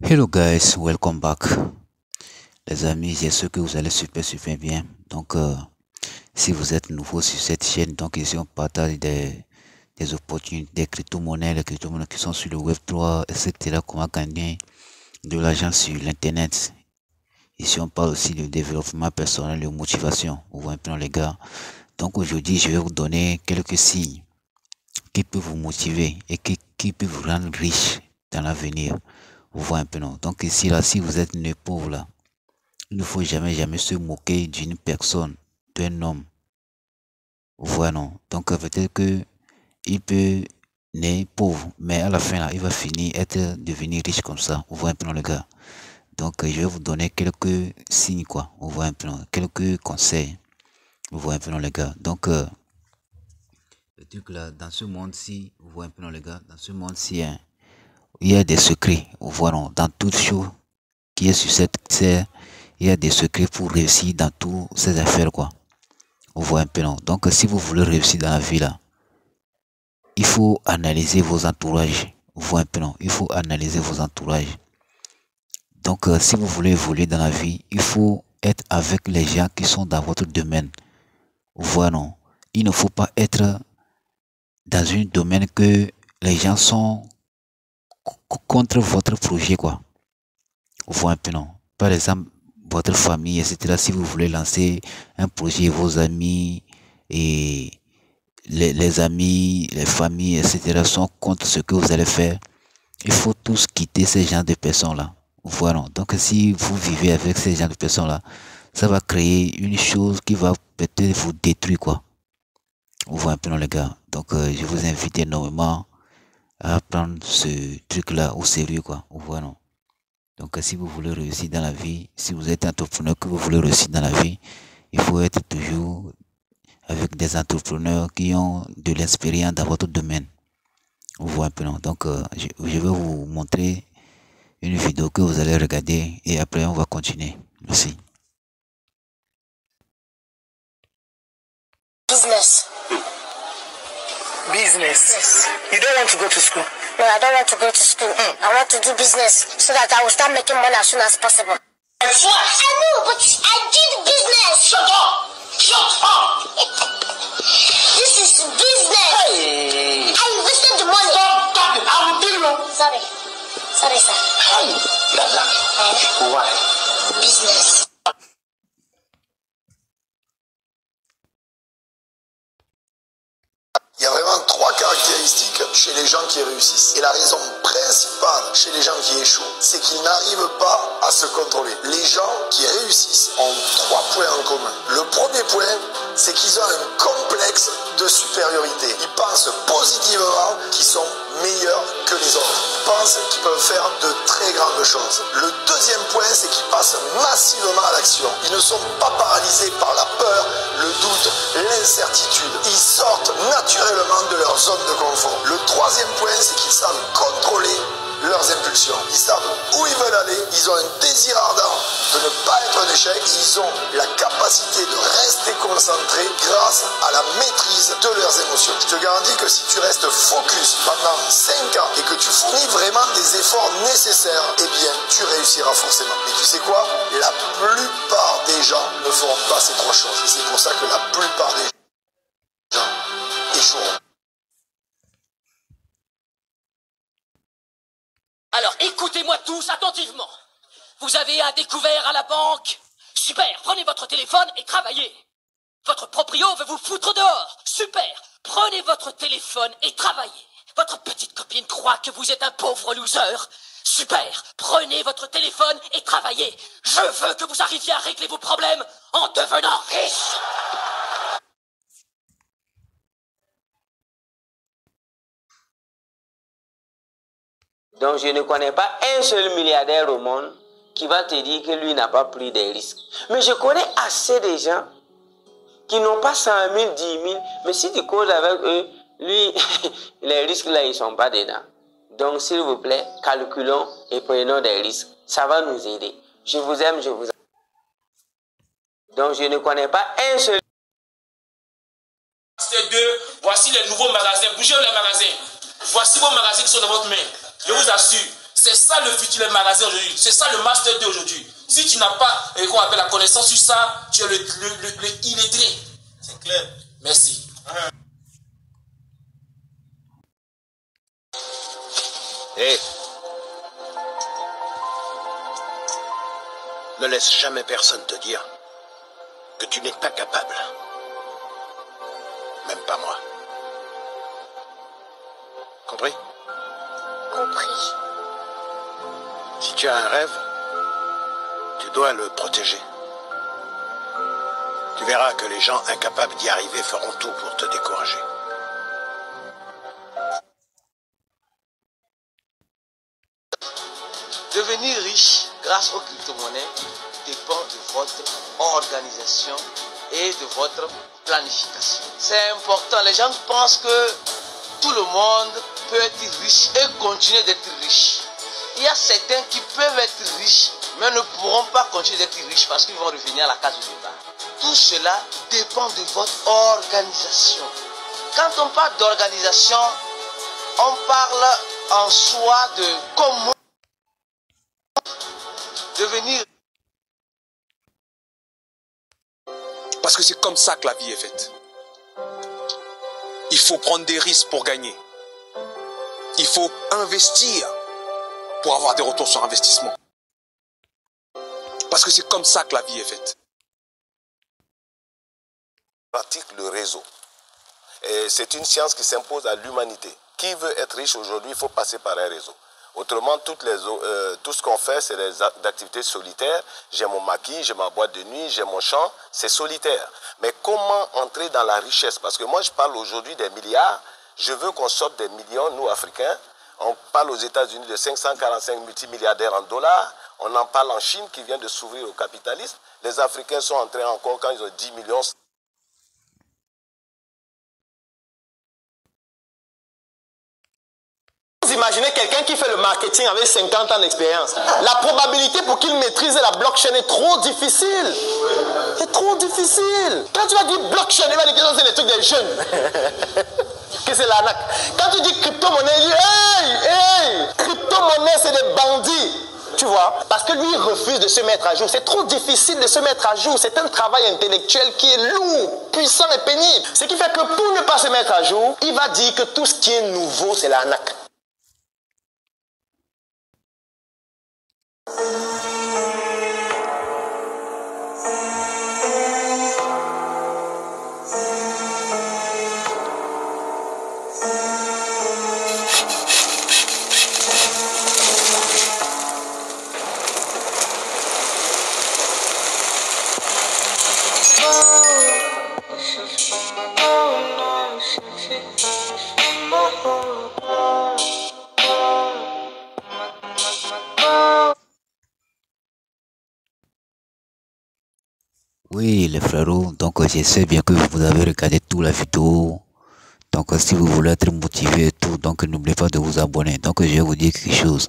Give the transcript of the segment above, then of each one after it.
Hello guys, welcome back. Les amis, j'espère que vous allez super bien. Donc, si vous êtes nouveau sur cette chaîne, donc ici on partage des opportunités, des crypto-monnaies, les crypto-monnaies qui sont sur le Web3, etc. Comment gagner de l'argent sur l'internet. Ici on parle aussi de développement personnel, de motivation. Vous voyez un peu les gars. Donc aujourd'hui, je vais vous donner quelques signes qui peuvent vous motiver et qui peuvent vous rendre riche dans l'avenir. Vous voyez un peu non. Donc ici là, si vous êtes né pauvre là, il ne faut jamais se moquer d'une personne, d'un homme. Vous voyez non. Donc peut-être que il peut naître pauvre, mais à la fin là, il va finir devenir riche comme ça. Vous voyez un peu non les gars. Donc je vais vous donner quelques signes quoi. Vous voyez un peu non, quelques conseils. Vous voyez un peu non les gars. Donc le truc là, dans ce monde-ci, vous voyez un peu non les gars, dans ce monde-ci, hein, il y a des secrets. Vous voyez non, dans toute chose qui est sur cette terre, il y a des secrets pour réussir dans toutes ces affaires quoi. Vous voyez un peu non. Donc si vous voulez réussir dans la vie là, il faut analyser vos entourages. Vous voyez un peu non. Il faut analyser vos entourages. Donc si vous voulez évoluer dans la vie, il faut être avec les gens qui sont dans votre domaine. Vous voyez non. Il ne faut pas être dans un domaine que les gens sont contre votre projet quoi. Vous voyez un peu non. Par exemple, votre famille, etc. Si vous voulez lancer un projet, vos amis et les amis, les familles, etc. sont contre ce que vous allez faire. Il faut tous quitter ces gens de personnes-là. Voilà. Donc si vous vivez avec ces gens de personnes-là, ça va créer une chose qui va peut-être vous détruire, quoi. Vous voyez un peu, non, les gars. Donc je vous invite énormément à prendre ce truc-là au sérieux, quoi. Vous voyez, non. Donc si vous voulez réussir dans la vie, si vous êtes entrepreneur, que vous voulez réussir dans la vie, il faut être toujours avec des entrepreneurs qui ont de l'expérience dans votre domaine. Vous voyez un peu, non. Donc je vais vous montrer une vidéo que vous allez regarder et après on va continuer. Merci. Business. Business. You don't want to go to school? No, I don't want to go to school. I want to do business so that I will start making money as soon as possible. I know, but I did business. Shut up! Shut up! This is business. Hey! I invested the money. Stop it! I will kill you! Sorry. Sorry, sir. Hey! Dada. Why? Business. Il y a vraiment trois caractéristiques chez les gens qui réussissent. Et la raison principale chez les gens qui échouent, c'est qu'ils n'arrivent pas à se contrôler. Les gens qui réussissent ont trois points en commun. Le premier point, c'est qu'ils ont un complexe de supériorité. Ils pensent positivement qu'ils sont meilleurs que les autres. Ils pensent qu'ils peuvent faire de très grandes choses. Le deuxième point, c'est qu'ils passent massivement à l'action. Ils ne sont pas paralysés par la peur, le doute, l'incertitude. Ils sortent naturellement de leur zone de confort. Le troisième point, c'est qu'ils savent contrôler leurs impulsions. Ils savent où ils veulent aller. Ils ont un désir ardent de ne pas être un échec. Ils ont la capacité de rester concentrés grâce à la maîtrise de leurs émotions. Je te garantis que si tu restes focus pendant 5 ans et que tu fournis vraiment des efforts nécessaires, eh bien, tu réussiras forcément. Et tu sais quoi? La plupart des gens ne feront pas ces trois choses. Et c'est pour ça que la plupart des gens échoueront. Alors écoutez-moi tous attentivement. Vous avez un découvert à la banque? Super, prenez votre téléphone et travaillez. Votre proprio veut vous foutre dehors? Super, prenez votre téléphone et travaillez. Votre petite copine croit que vous êtes un pauvre loser? Super, prenez votre téléphone et travaillez. Je veux que vous arriviez à régler vos problèmes en devenant riche. Donc je ne connais pas un seul milliardaire au monde qui va te dire que lui n'a pas pris des risques. Mais je connais assez de gens qui n'ont pas 100 000, 10 000. Mais si tu causes avec eux, lui, les risques là, ils ne sont pas dedans. Donc s'il vous plaît, calculons et prenons des risques. Ça va nous aider. Je vous aime, je vous aime. Donc je ne connais pas un seul. C'est deux, voici les nouveaux magasins. Bougez les magasins. Voici vos magasins qui sont dans votre main. Je vous assure, C'est ça le futur, les magasins aujourd'hui. C'est ça le Master 2 aujourd'hui. Si tu n'as pas, qu'on appelle la connaissance sur ça, tu es le illettré. C'est clair. Merci. Hé, ne laisse jamais personne te dire que tu n'es pas capable. Même pas moi. Compris? Compris. Si tu as un rêve, tu dois le protéger. Tu verras que les gens incapables d'y arriver feront tout pour te décourager. Devenir riche grâce aux crypto-monnaies dépend de votre organisation et de votre planification. C'est important. Les gens pensent que tout le monde peut être riche et continuer d'être riche. Il y a certains qui peuvent être riches, mais ne pourront pas continuer d'être riches parce qu'ils vont revenir à la case du départ. Tout cela dépend de votre organisation. Quand on parle d'organisation, on parle en soi de comment devenir. Parce que c'est comme ça que la vie est faite. Il faut prendre des risques pour gagner. Il faut investir pour avoir des retours sur investissement. Parce que c'est comme ça que la vie est faite. Pratique le réseau. Et c'est une science qui s'impose à l'humanité. Qui veut être riche aujourd'hui, il faut passer par un réseau. Autrement, tout ce qu'on fait, c'est des activités solitaires. J'ai mon maquis, j'ai ma boîte de nuit, j'ai mon champ, c'est solitaire. Mais comment entrer dans la richesse? Parce que moi, je parle aujourd'hui des milliards. Je veux qu'on sorte des millions, nous, Africains. On parle aux États-Unis de 545 multimilliardaires en dollars. On en parle en Chine qui vient de s'ouvrir au capitalisme. Les Africains sont entrés encore quand ils ont 10 millions. Vous imaginez quelqu'un qui fait le marketing avec 50 ans d'expérience. La probabilité pour qu'il maîtrise la blockchain est trop difficile. C'est trop difficile. Quand tu vas dire blockchain, il va dire que c'est des trucs des jeunes. Que c'est l'arnaque. Quand tu dis crypto-monnaie, il dit hey, crypto-monnaie, c'est des bandits. Tu vois? Parce que lui, il refuse de se mettre à jour. C'est trop difficile de se mettre à jour. C'est un travail intellectuel qui est lourd, puissant et pénible. Ce qui fait que pour ne pas se mettre à jour, il va dire que tout ce qui est nouveau, c'est l'arnaque. Oui, les frérots, donc je sais bien que vous avez regardé toute la vidéo. Donc si vous voulez être motivé et tout, donc n'oubliez pas de vous abonner. Donc je vais vous dire quelque chose.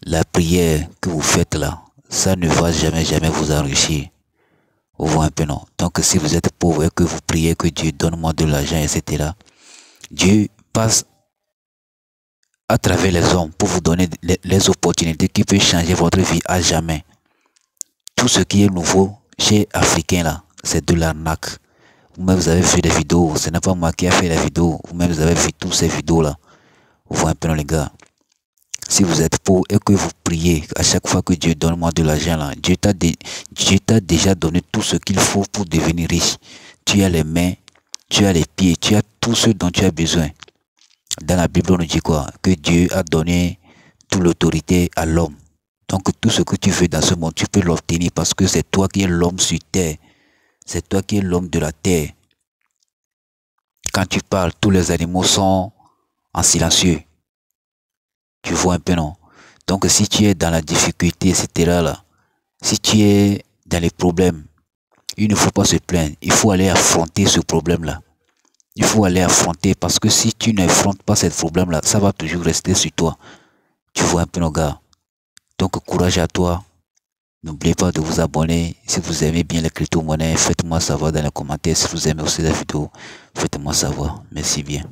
La prière que vous faites là, ça ne va jamais vous enrichir. Vous voyez un peu, non? Donc si vous êtes pauvre et que vous priez que Dieu donne-moi de l'argent, etc. Dieu passe à travers les hommes pour vous donner les opportunités qui peuvent changer votre vie à jamais. Tout ce qui est nouveau chez Africains là, c'est de l'arnaque. Vous-même vous avez vu des vidéos, ce n'est pas moi qui a fait la vidéo. Vous-même vous avez vu toutes ces vidéos là. Vous voyez un peu, non, les gars. Si vous êtes pauvre et que vous priez à chaque fois que Dieu donne-moi de l'argent là, Dieu t'a déjà donné tout ce qu'il faut pour devenir riche. Tu as les mains, tu as les pieds, tu as tout ce dont tu as besoin. Dans la Bible, on nous dit quoi? Que Dieu a donné toute l'autorité à l'homme. Donc tout ce que tu veux dans ce monde, tu peux l'obtenir parce que c'est toi qui es l'homme sur terre. C'est toi qui es l'homme de la terre. Quand tu parles, tous les animaux sont en silencieux. Tu vois un peu, non? Donc si tu es dans la difficulté, etc. là, si tu es dans les problèmes, il ne faut pas se plaindre. Il faut aller affronter ce problème-là. Il faut aller affronter parce que si tu n'affrontes pas ce problème-là, ça va toujours rester sur toi. Tu vois un peu, nos gars. Donc courage à toi. N'oubliez pas de vous abonner. Si vous aimez bien les crypto-monnaies, faites-moi savoir dans les commentaires. Si vous aimez aussi la vidéo, faites-moi savoir. Merci bien.